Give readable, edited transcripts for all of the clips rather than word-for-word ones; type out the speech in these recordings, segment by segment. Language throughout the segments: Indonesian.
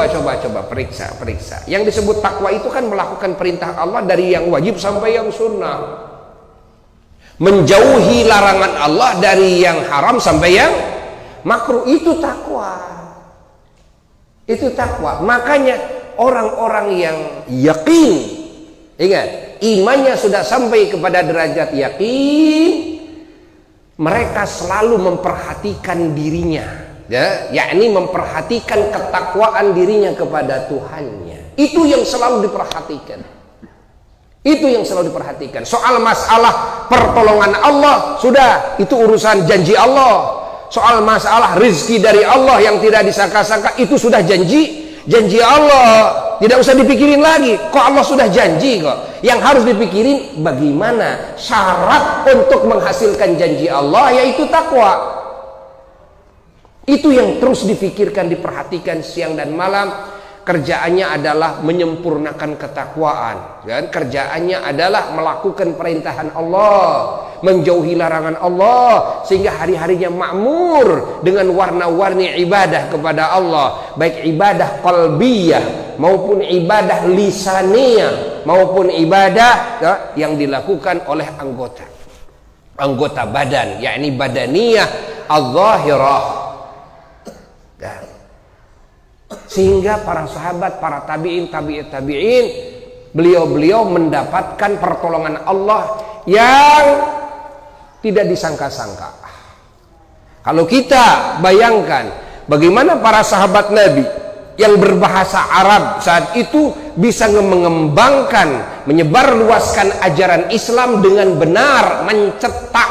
coba periksa. Yang disebut takwa itu kan melakukan perintah Allah dari yang wajib sampai yang sunnah, menjauhi larangan Allah dari yang haram sampai yang makruh. Itu takwa. Makanya orang-orang yang yakin, ingat, imannya sudah sampai kepada derajat yakin, mereka selalu memperhatikan dirinya, ya, yakni memperhatikan ketakwaan dirinya kepada Tuhannya. Itu yang selalu diperhatikan. Soal masalah pertolongan Allah, sudah, itu urusan janji Allah. Soal masalah rizki dari Allah yang tidak disangka-sangka, itu sudah janji Allah, tidak usah dipikirin lagi. Kok Allah sudah janji kok. Yang harus dipikirin bagaimana syarat untuk menghasilkan janji Allah, yaitu takwa. Itu yang terus difikirkan, diperhatikan siang dan malam. Kerjaannya adalah menyempurnakan ketakwaan, kan? Kerjaannya adalah melakukan perintahan Allah, menjauhi larangan Allah, sehingga hari-harinya makmur dengan warna-warni ibadah kepada Allah, baik ibadah qalbiyah maupun ibadah lisaniyah maupun ibadah yang dilakukan oleh anggota badan, yakni badaniyah az-zahirah. Sehingga para sahabat, para tabi'in, beliau mendapatkan pertolongan Allah yang tidak disangka-sangka. Kalau kita bayangkan bagaimana para sahabat Nabi yang berbahasa Arab saat itu bisa mengembangkan, menyebarluaskan ajaran Islam dengan benar, mencetak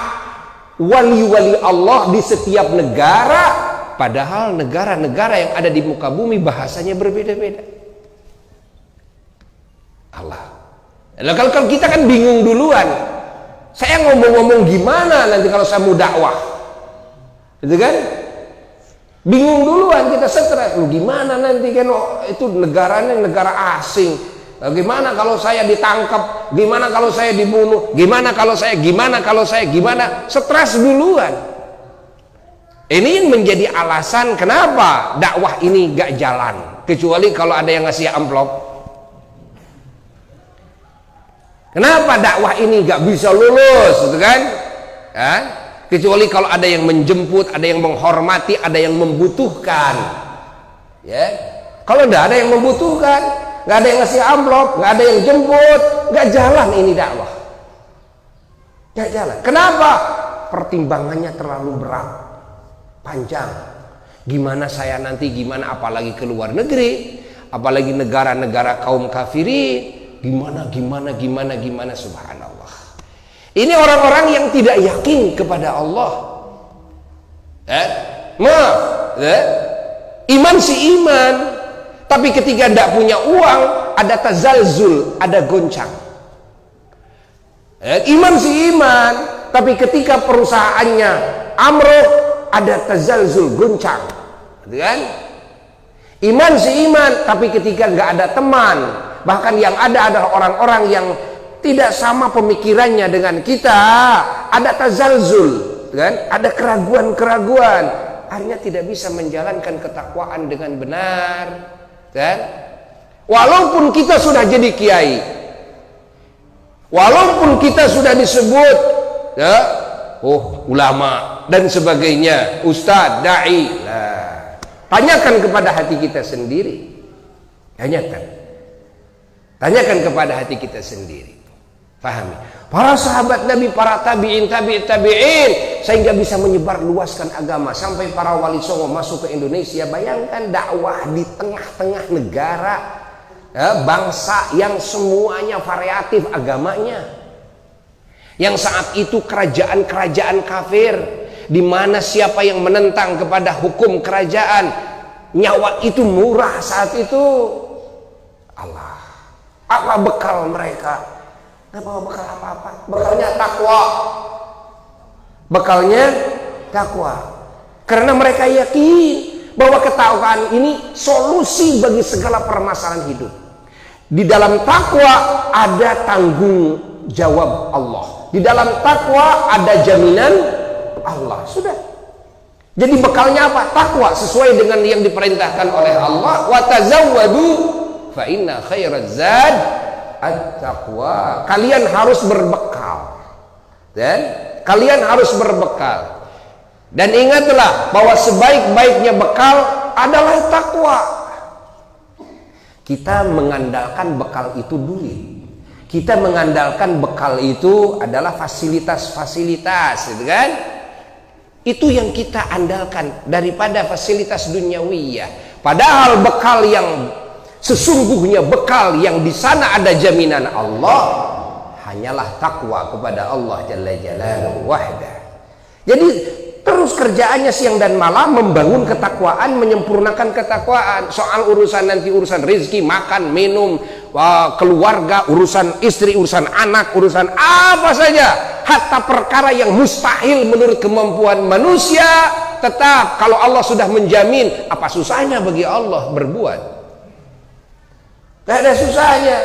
wali-wali Allah di setiap negara. Padahal negara-negara yang ada di muka bumi bahasanya berbeda-beda. Allah. Kalau kita kan bingung duluan. Saya ngomong-ngomong gimana nanti kalau saya mau dakwah? Gitu kan? Bingung duluan, kita stres. Lu gimana nanti kan itu negaranya negara asing. Gimana kalau saya ditangkap? Gimana kalau saya dibunuh? Gimana kalau saya? Stres duluan. Ini yang menjadi alasan kenapa dakwah ini gak jalan, kecuali kalau ada yang ngasih amplop. Kenapa dakwah ini gak bisa lulus, gitu kan? Kecuali kalau ada yang menjemput, ada yang menghormati, ada yang membutuhkan. Ya, kalau tidak ada yang membutuhkan, gak ada yang ngasih amplop, gak ada yang jemput, gak jalan ini dakwah. Gak jalan. Kenapa? Pertimbangannya terlalu berat. Panjang. Gimana saya nanti, gimana apalagi ke luar negeri, apalagi negara-negara kaum kafirin, gimana, subhanallah. Ini orang-orang yang tidak yakin kepada Allah. Iman si iman, tapi ketika tidak punya uang, ada tazalzul, ada goncang. Iman si iman, tapi ketika perusahaannya amruk, ada tazalzul, goncang, gitu kan? Iman si iman, tapi ketika nggak ada teman, bahkan yang ada adalah orang-orang yang tidak sama pemikirannya dengan kita, ada tazalzul, gitu kan? Ada keraguan-keraguan, akhirnya tidak bisa menjalankan ketakwaan dengan benar, kan? Walaupun kita sudah jadi kiai, walaupun kita sudah disebut, ya, ulama dan sebagainya, ustadz, da'i, tanyakan kepada hati kita sendiri. Tanyakan kepada hati kita sendiri. Pahami? Para sahabat Nabi, para tabi'in, sehingga bisa menyebar luaskan agama sampai para wali songo masuk ke Indonesia. Bayangkan dakwah di tengah-tengah negara, bangsa yang semuanya variatif agamanya, yang saat itu kerajaan-kerajaan kafir, di mana siapa yang menentang kepada hukum kerajaan, nyawa itu murah saat itu. Allah, apa bekal mereka? Nggak bawa bekal apa-apa. Bekalnya takwa. Karena mereka yakin bahwa ketakwaan ini solusi bagi segala permasalahan hidup. Di dalam takwa ada tanggung jawab Allah. Di dalam takwa ada jaminan Allah. Sudah. Jadi bekalnya apa? Takwa, sesuai dengan yang diperintahkan oleh Allah. Wa tazawwadu fa inna khairaz zad at-taqwa. Kalian harus berbekal. Dan kalian harus berbekal. Dan ingatlah bahwa sebaik-baiknya bekal adalah takwa. Kita mengandalkan bekal itu dulu. Kita mengandalkan bekal itu adalah fasilitas-fasilitas, gitu kan? Itu yang kita andalkan daripada fasilitas duniawiyah. Padahal bekal yang sesungguhnya, bekal yang di sana ada jaminan Allah, hanyalah takwa kepada Allah Jalla Jalaluhu wahdah. Jadi terus kerjaannya siang dan malam membangun ketakwaan, menyempurnakan ketakwaan. Soal urusan nanti, urusan rezeki, makan, minum, keluarga, urusan istri, urusan anak, urusan apa saja, hatta perkara yang mustahil menurut kemampuan manusia, tetap kalau Allah sudah menjamin, apa susahnya bagi Allah berbuat? Gak ada susahnya.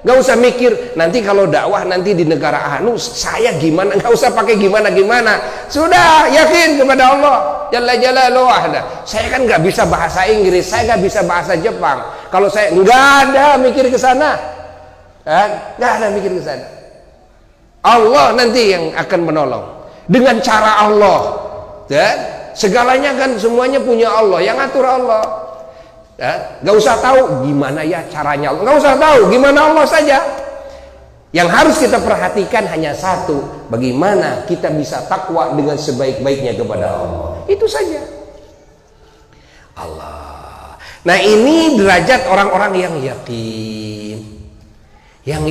Gak usah mikir nanti kalau dakwah nanti di negara anu saya gimana, gak usah pakai gimana-gimana. Sudah yakin kepada Allah Jalla Jalaluhu wahdah. Saya kan gak bisa bahasa Inggris, saya gak bisa bahasa Jepang. Kalau saya nggak ada mikir ke sana, kan? Nggak ada mikir ke sana. Allah nanti yang akan menolong dengan cara Allah. Dan segalanya kan semuanya punya Allah, yang atur Allah. Nggak usah tahu gimana ya caranya Allah, nggak usah tahu gimana Allah saja. Yang harus kita perhatikan hanya satu, bagaimana kita bisa takwa dengan sebaik-baiknya kepada Allah. Itu saja. Allah. Nah, ini derajat orang-orang yang yakin, yang